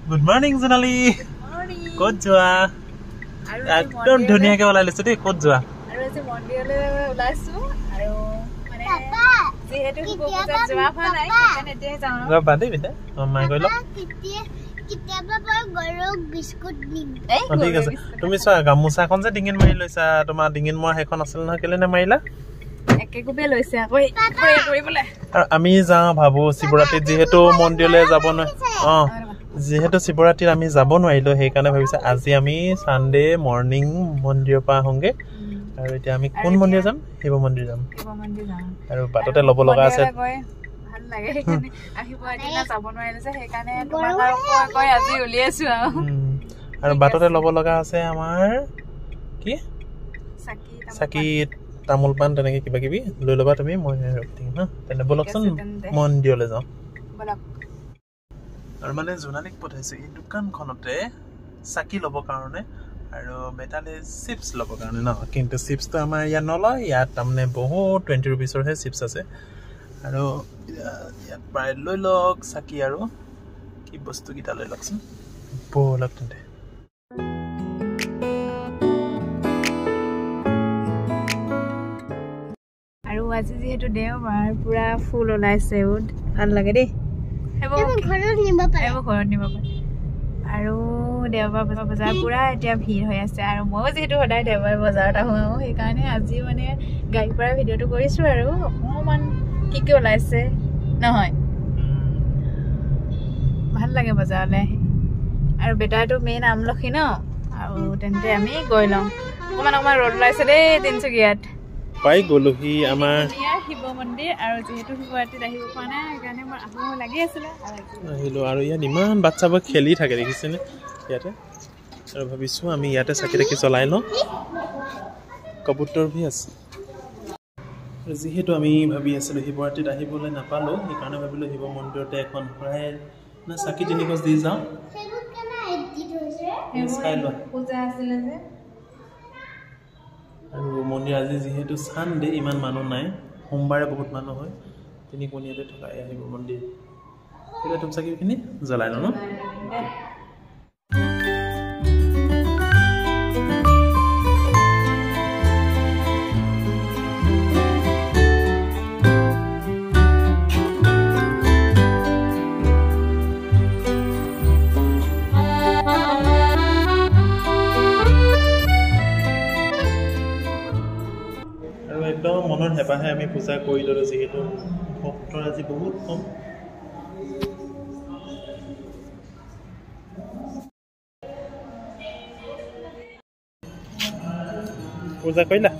Good morning, Sonali. Good joa. Ekdom dhuniya ke ulai lesu de kod joa. Aru ase mondiale ulaisu aru mane jehetu hibopuja joa pha nai kane ete jao. Ga bade bita. Amma koilo. Kitaba par gorok biscuit dim. ঠিক আছে তুমি সা গামুছাখন যে ডিঙিন মাৰি লৈছা তোমাৰ ডিঙিন মই হেখন আছিল না কেলে না মাৰিলা একে গুবে লৈছে আকই প্ৰে কৰিবলে আৰু আমি যাও ভাবো শিৱৰাত্ৰি যেহেতু মন্দিৰলৈ যাব ন যেহেতু শিৱৰাত্ৰিত আমি যাব নোৱাৰিলো সেই কাৰণে ভাবিছা আজি আমি সানডে মৰ্নিং মন্দিৰৰ পৰা আহোগে আৰু এতিয়া আমি কোন মন্দিৰ যাম শিৱ মন্দিৰ যাম আৰু বাটতে লব লগা আছে ভাল লাগে সেইকাৰণে আহিব এদিনা যাব নোৱাৰিলে যে সেইকাৰণে তোমাক কয় আজি উলিয়াইছো আৰু বাটতে লব লগা আছে আমাৰ কি চাকি তামোল পান তেনেকে কিবা কিবি লৈ লবা তুমি মই ৰখি থাকিম হা তেনে বলকচোন মন্দিৰলৈ যাওঁ বলক আৰু মানে জোনালীক পঠাইছে এই দোকানখনতে চাকি ল'ব কাৰণে আৰু মেটালে চিপছ ল'ব কাৰণে ন কিন্তু চিপছটো আমাৰ ইয়াত নলয় ইয়াত তাৰমানে বহুত 20 रुपीसৰহে চিপছ আছে আৰু ইয়াত প্ৰায় লৈ লওক চাকি আৰু কি বস্তু কিটা লৈ লকচোন বলক তেন্তে আৰু আজি যেহেতু দেওবাৰ পুৰা ফুল ওলাইছে উড ভাল লাগে দেই হেবো ঘৰত নিব পাৰে আৰু দেওবাৰ বজাৰ পুৰা এতিয়া ভিৰ হৈ আছে আৰু মই যেহেতু সদায় দেওবাৰ বজাৰত আহো সেইকাৰণে আজি মানে গাড়ীৰ পৰা ভিডিঅ'টো কৰিছো আৰু অকমান কি ওলাইছে নহয় ভাল লাগে বজাৰলৈ আহি আৰু বেটাটো মেইন আমলখি ন আৰু তেন্তে আমি গৈ লওঁ অকমান ৰ'দ ওলাইছে দেই তিনচুকীয়াত পাই গলোহি আমাৰ শিৱ মন্দিৰ আৰু যেহেতু শিৱৰাত্ৰিত আহিব পৰা নাই সেইকাৰণে মোৰ আহোঁ লাগি আছিলে আহিলো আৰু ইয়াত ইমান বাচ্চাবোৰ খেলি থাকে দেখিছেনে ইয়াতে আৰু ভাবিছো আমি ইয়াতে চাকি তাকি জ্বলাই লওঁ কবুতৰ ভি আছে যেহেতু আমি ভাবি আছিলো শিৱৰাত্ৰিত আহিবলৈ নাপালো সেইকাৰণে ভাবিলো শিৱ মন্দিৰতে এখন প্ৰায় না চাকি তিনিগছ দি যাওঁ পূজা আছিলে যে আৰু মন্দিৰ আজি যেহেতু সানডে ইমান মানুহ নাই সোমবাৰে বহুত মানুহ হয় তিনিকোণীয়াতে থকা আহিব মন্দিৰ এতিয়া তুমি চাকিখিনি জ্বলাই লওঁ ন মনৰ হেপাহে আমি পূজা কৰি ললো যেহেতু ভক্তৰ আজি বহুত কম পূজা কৰিলা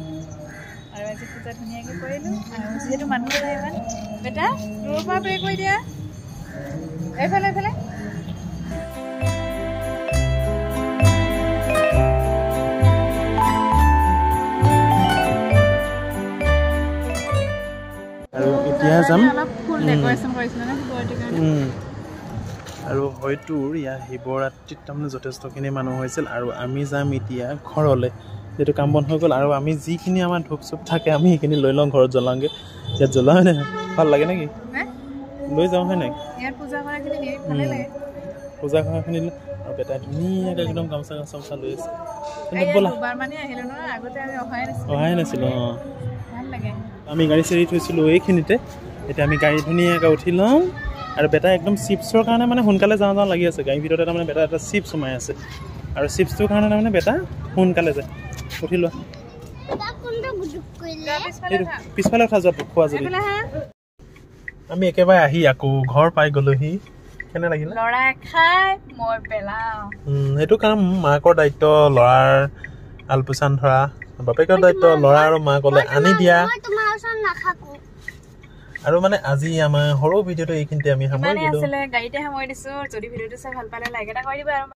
আৰু আজি পূজা ধুনীয়াকৈ কৰিলো আৰু যেহেতু মানুহ যায় ইমান বেটা দূৰৰ পৰা প্ৰে কৰি দিয়া এইফালে এইফালে আৰু হয়তো ইয়াৰ শিৱৰাত্ৰিত তাৰমানে যথেষ্টখিনি মানুহ হৈছিল আৰু আমি যাম এতিয়া ঘৰলৈ যিহেতু কাম বন্ধ হৈ গ'ল আৰু আমি যিখিনি আমাৰ ধূপ চুপ থাকে আমি সেইখিনি লৈ লওঁ ঘৰত জ্বলাওঁগৈ ইয়াত জ্বলা হয় নাই ভাল লাগে নেকি লৈ যাওঁ হয় নাই পূজা কৰাখিনি আৰু বেটা ধুনীয়াকৈ একদম গামোচা গামোচা লৈ আছে ব'লা অহাই নাছিলোঁ অঁ আমি গাড়ী চেৰি থৈছিলোঁ এইখিনিতে এতিয়া আমি গাড়ী ধুনীয়াকৈ উঠি লওঁ আৰু বেটা একদম চিপছৰ কাৰণে মানে সোনকালে যাওঁ যাওঁ লাগি আছে গাড়ীৰ ভিতৰতে তাৰমানে বেটা এটা চিপছ সোমাই আছে আৰু চিপছটোৰ কাৰণে তাৰমানে বেটা সোনকালে যায় উঠি লোৱা পিছফালে উঠা যোৱা খোৱা যদি আমি একেবাৰে আহি আকৌ ঘৰ পাই গলোহি কেনে লাগিলে সেইটো কাম মাকৰ দায়িত্ব ল'ৰাৰ আলপৈচান ধৰা বাপেকৰ দায়িত্ব ল'ৰা আৰু মাকলৈ আনি দিয়া আৰু মানে আজি আমাৰ সৰু ভিডিঅ'টো এইখিনিতে আমি সামৰি দিলো গাড়ীতে সামৰি দিছো যদি ভিডিঅ'টো চাই ভাল পালে লাইক এটা কৰি দিবা আৰু